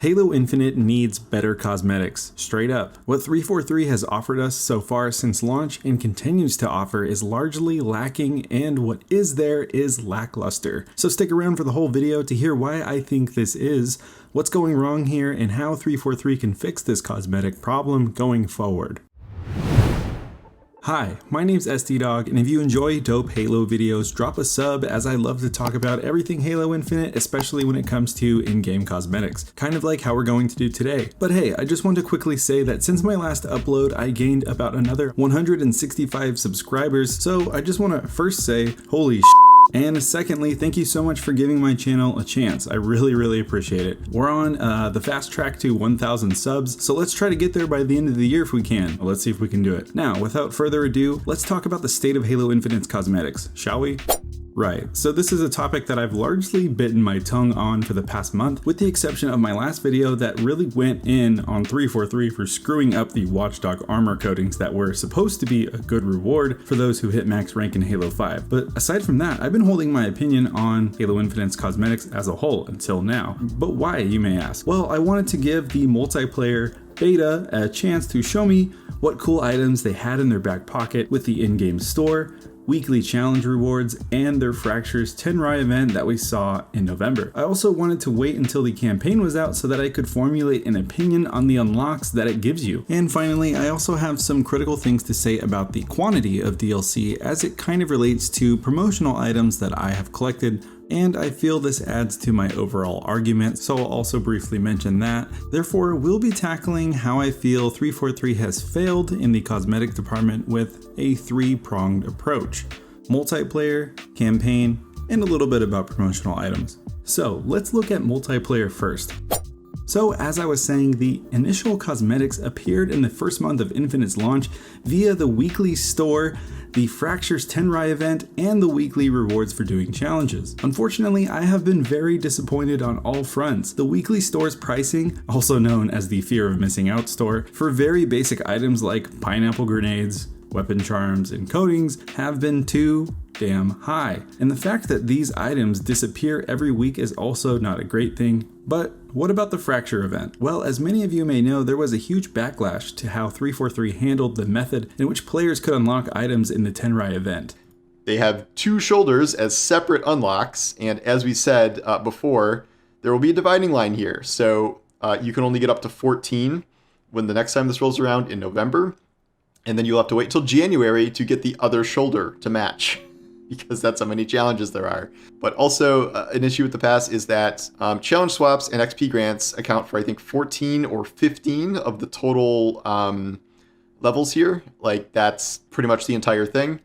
Halo Infinite needs better cosmetics, straight up. What 343 has offered us so far since launch and continues to offer is largely lacking, and what is there is lackluster. So stick around for the whole video to hear why I think this is, what's going wrong here, and how 343 can fix this cosmetic problem going forward. Hi, my name's SDDog, and if you enjoy dope Halo videos, drop a sub, as I love to talk about everything Halo Infinite, especially when it comes to in-game cosmetics, kind of like how we're going to do today. But hey, I just want to quickly say that since my last upload, I gained about another 165 subscribers, so I just want to first say, holy shit. And secondly, thank you so much for giving my channel a chance. I really appreciate it. We're on the fast track to 1,000 subs, so let's try to get there by the end of the year if we can. Let's see if we can do it. Now, without further ado, let's talk about the state of Halo Infinite's cosmetics, shall we? Right, so this is a topic that I've largely bitten my tongue on for the past month, with the exception of my last video that really went in on 343 for screwing up the Watchdog armor coatings that were supposed to be a good reward for those who hit max rank in Halo 5. But aside from that, I've been holding my opinion on Halo Infinite's cosmetics as a whole until now. But why, you may ask? Well, I wanted to give the multiplayer beta a chance to show me what cool items they had in their back pocket with the in-game store, weekly challenge rewards, and their Fractures tenrai event that we saw in November. I also wanted to wait until the campaign was out so that I could formulate an opinion on the unlocks that it gives you. And finally, I also have some critical things to say about the quantity of DLC as it kind of relates to promotional items that I have collected, and I feel this adds to my overall argument, so I'll also briefly mention that. Therefore, we'll be tackling how I feel 343 has failed in the cosmetic department with a three-pronged approach: multiplayer, campaign, and a little bit about promotional items. So let's look at multiplayer first. So as I was saying, the initial cosmetics appeared in the first month of Infinite's launch via the weekly store, the Fractures tenrai event, and the weekly rewards for doing challenges. Unfortunately, I have been very disappointed on all fronts. The weekly store's pricing, also known as the fear of missing out store, for very basic items like pineapple grenades, weapon charms, and coatings have been too damn high. And the fact that these items disappear every week is also not a great thing. But what about the Fracture event? Well, as many of you may know, there was a huge backlash to how 343 handled the method in which players could unlock items in the tenrai event. They have two shoulders as separate unlocks, and as we said before, there will be a dividing line here. So you can only get up to 14 when the next time this rolls around in November, and then you'll have to wait till January to get the other shoulder to match, because that's how many challenges there are. But also an issue with the pass is that challenge swaps and XP grants account for, I think, 14 or 15 of the total levels here. Like, that's pretty much the entire thing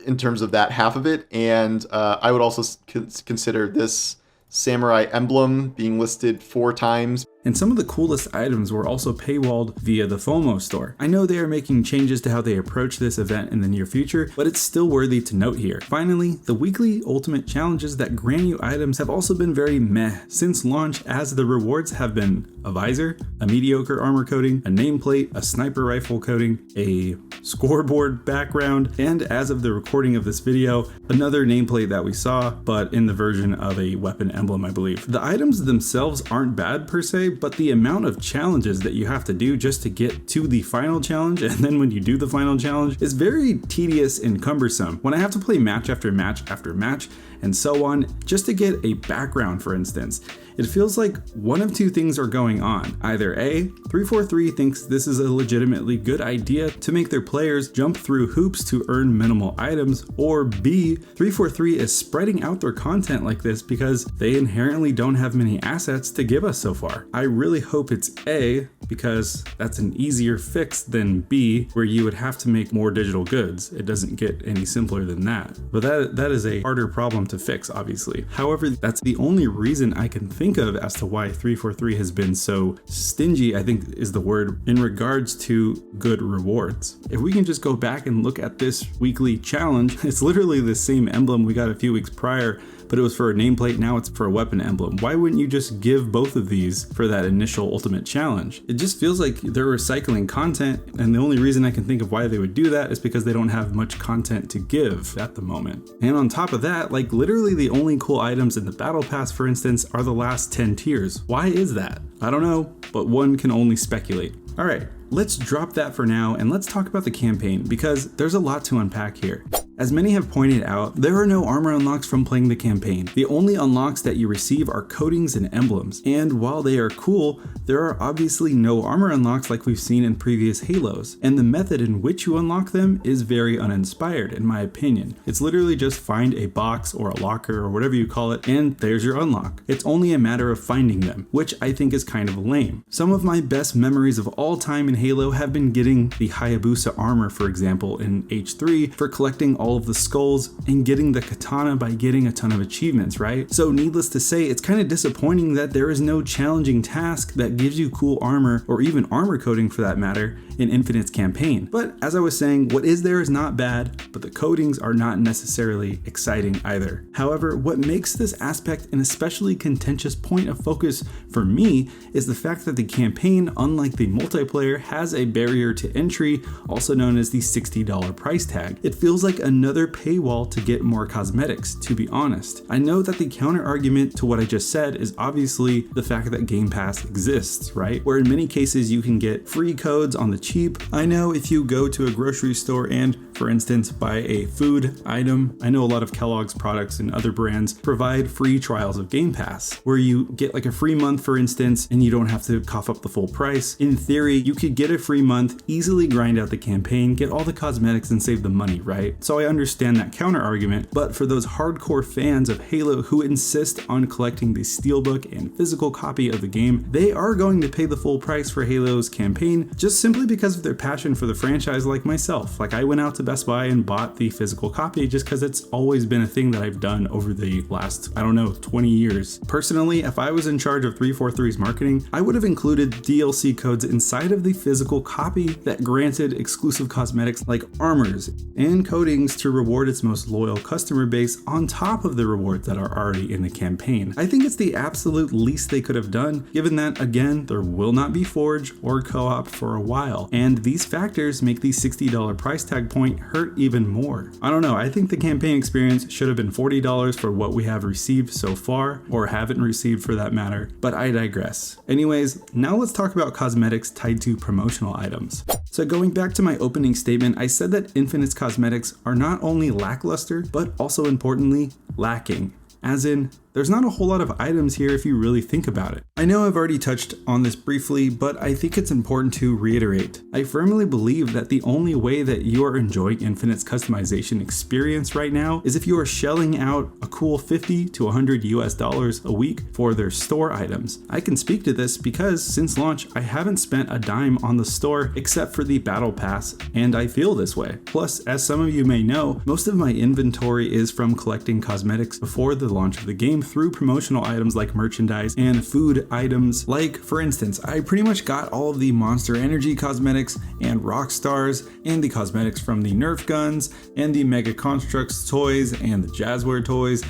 in terms of that half of it. And I would also consider this samurai emblem being listed 4 times. And some of the coolest items were also paywalled via the FOMO store. I know they are making changes to how they approach this event in the near future, but it's still worthy to note here. Finally, the weekly ultimate challenges that grant you items have also been very meh since launch, as the rewards have been a visor, a mediocre armor coating, a nameplate, a sniper rifle coating, a scoreboard background, and as of the recording of this video, another nameplate that we saw, but in the version of a weapon emblem, I believe. The items themselves aren't bad per se, but the amount of challenges that you have to do just to get to the final challenge, and then when you do the final challenge, is very tedious and cumbersome. When I have to play match after match after match and so on, just to get a background, for instance, it feels like one of two things are going on. Either A, 343 thinks this is a legitimately good idea to make their players jump through hoops to earn minimal items, or B, 343 is spreading out their content like this because they inherently don't have many assets to give us so far. I really hope it's A, because that's an easier fix than B, where you would have to make more digital goods. It doesn't get any simpler than that. But that is a harder problem to fix, obviously. However, that's the only reason I can think of as to why 343 has been so stingy, I think is the word, in regards to good rewards. If we can just go back and look at this weekly challenge, it's literally the same emblem we got a few weeks prior, but it was for a nameplate, now it's for a weapon emblem. Why wouldn't you just give both of these for that initial ultimate challenge? It just feels like they're recycling content, and the only reason I can think of why they would do that is because they don't have much content to give at the moment. And on top of that, like literally the only cool items in the battle pass, for instance, are the last 10 tiers. Why is that? I don't know, but one can only speculate. All right, let's drop that for now and let's talk about the campaign, because there's a lot to unpack here. As many have pointed out, there are no armor unlocks from playing the campaign. The only unlocks that you receive are coatings and emblems, and while they are cool, there are obviously no armor unlocks like we've seen in previous Halos, and the method in which you unlock them is very uninspired in my opinion. It's literally just find a box or a locker or whatever you call it, and there's your unlock. It's only a matter of finding them, which I think is kind of lame. Some of my best memories of all time in Halo have been getting the Hayabusa armor, for example, in H3 for collecting all of the skulls and getting the katana by getting a ton of achievements, right? So needless to say, it's kind of disappointing that there is no challenging task that gives you cool armor, or even armor coating for that matter, in Infinite's campaign. But as I was saying, what is there is not bad, but the coatings are not necessarily exciting either. However, what makes this aspect an especially contentious point of focus for me is the fact that the campaign, unlike the multiplayer, has a barrier to entry, also known as the $60 price tag. It feels like another paywall to get more cosmetics, to be honest. I know that the counter argument to what I just said is obviously the fact that Game Pass exists, right? Where in many cases you can get free codes on the cheap. I know if you go to a grocery store and, for instance, buy a food item, I know a lot of Kellogg's products and other brands provide free trials of Game Pass, where you get like a free month, for instance, and you don't have to cough up the full price. In theory, you could get a free month, easily grind out the campaign, get all the cosmetics and save the money, right? So I understand that counter argument, but for those hardcore fans of Halo who insist on collecting the steelbook and physical copy of the game, they are going to pay the full price for Halo's campaign just simply because of their passion for the franchise, like myself. Like I went out to Best Buy and bought the physical copy just because it's always been a thing that I've done over the last, 20 years. Personally, if I was in charge of 343's marketing, I would have included DLC codes inside of the physical copy that granted exclusive cosmetics like armors and coatings to reward its most loyal customer base on top of the rewards that are already in the campaign. I think it's the absolute least they could have done, given that, again, there will not be Forge or co-op for a while, and these factors make the $60 price tag point hurt even more. I don't know, I think the campaign experience should have been $40 for what we have received so far, or haven't received for that matter, but I digress. Anyways, now let's talk about cosmetics tied to promotional items. So going back to my opening statement, I said that Infinite's cosmetics are not only lackluster, but also importantly, lacking. As in, there's not a whole lot of items here if you really think about it. I know I've already touched on this briefly, but I think it's important to reiterate. I firmly believe that the only way that you are enjoying Infinite's customization experience right now is if you are shelling out a cool $50 to $100 a week for their store items. I can speak to this because since launch, I haven't spent a dime on the store except for the battle pass, and I feel this way. Plus, as some of you may know, most of my inventory is from collecting cosmetics before the launch of the game through promotional items like merchandise and food items. Like, for instance, I pretty much got all of the Monster Energy cosmetics and rock stars and the cosmetics from the Nerf guns and the Mega Constructs toys and the Jazzware toys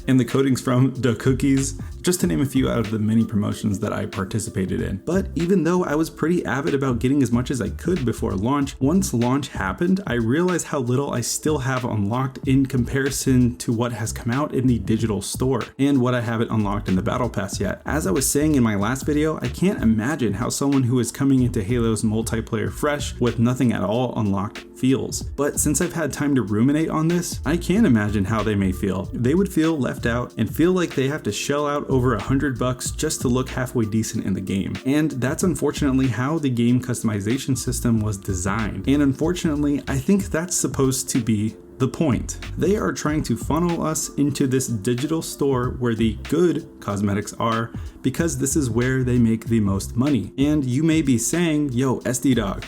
and the coatings from the cookies, just to name a few out of the many promotions that I participated in. But even though I was pretty avid about getting as much as I could before launch, once launch happened, I realized how little I still have unlocked in comparison to what has come out in the digital store and what I haven't unlocked in the battle pass yet. As I was saying in my last video, I can't imagine how someone who is coming into Halo's multiplayer fresh with nothing at all unlocked feels. But since I've had time to ruminate on this, I can imagine how they may feel. They would feel left out and feel like they have to shell out over $100 just to look halfway decent in the game. And that's unfortunately how the game customization system was designed. And unfortunately, I think that's supposed to be the point. They are trying to funnel us into this digital store where the good cosmetics are, because this is where they make the most money. And you may be saying, yo, SD Dog,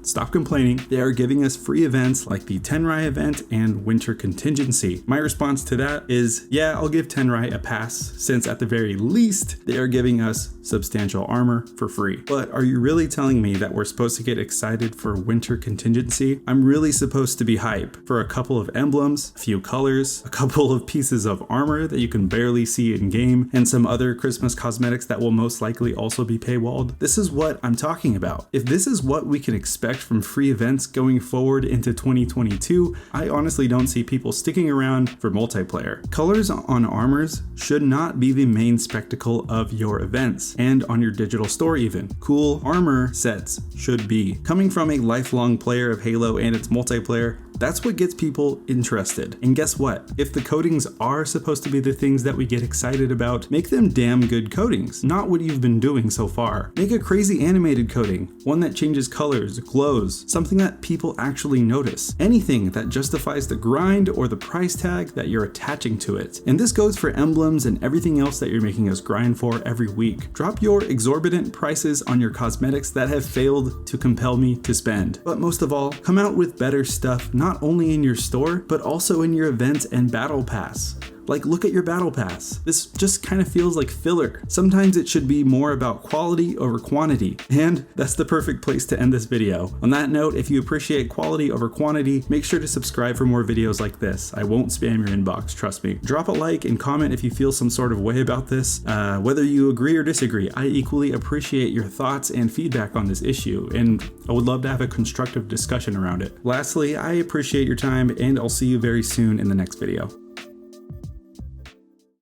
stop complaining. They are giving us free events like the Tenrai event and Winter Contingency. My response to that is, yeah, I'll give Tenrai a pass, since at the very least, they are giving us substantial armor for free. But are you really telling me that we're supposed to get excited for Winter Contingency? I'm really supposed to be hype for a couple of emblems, a few colors, a couple of pieces of armor that you can barely see in game, and some other Christmas cosmetics that will most likely also be paywalled. This is what I'm talking about. If this is what we can expect from free events going forward into 2022, I honestly don't see people sticking around for multiplayer. Colors on armors should not be the main spectacle of your events, and on your digital store even. Cool armor sets should be. Coming from a lifelong player of Halo and its multiplayer, that's what gets people interested. And guess what? If the coatings are supposed to be the things that we get excited about, make them damn good coatings, not what you've been doing so far. Make a crazy animated coating, one that changes colors, glows, something that people actually notice. Anything that justifies the grind or the price tag that you're attaching to it. And this goes for emblems and everything else that you're making us grind for every week. Drop your exorbitant prices on your cosmetics that have failed to compel me to spend. But most of all, come out with better stuff, not only in your store, but also in your events and battle pass. Like, look at your battle pass. This just kind of feels like filler. Sometimes it should be more about quality over quantity. And that's the perfect place to end this video. On that note, if you appreciate quality over quantity, make sure to subscribe for more videos like this. I won't spam your inbox, trust me. Drop a like and comment if you feel some sort of way about this. Whether you agree or disagree, I equally appreciate your thoughts and feedback on this issue, and I would love to have a constructive discussion around it. Lastly, I appreciate your time, and I'll see you very soon in the next video.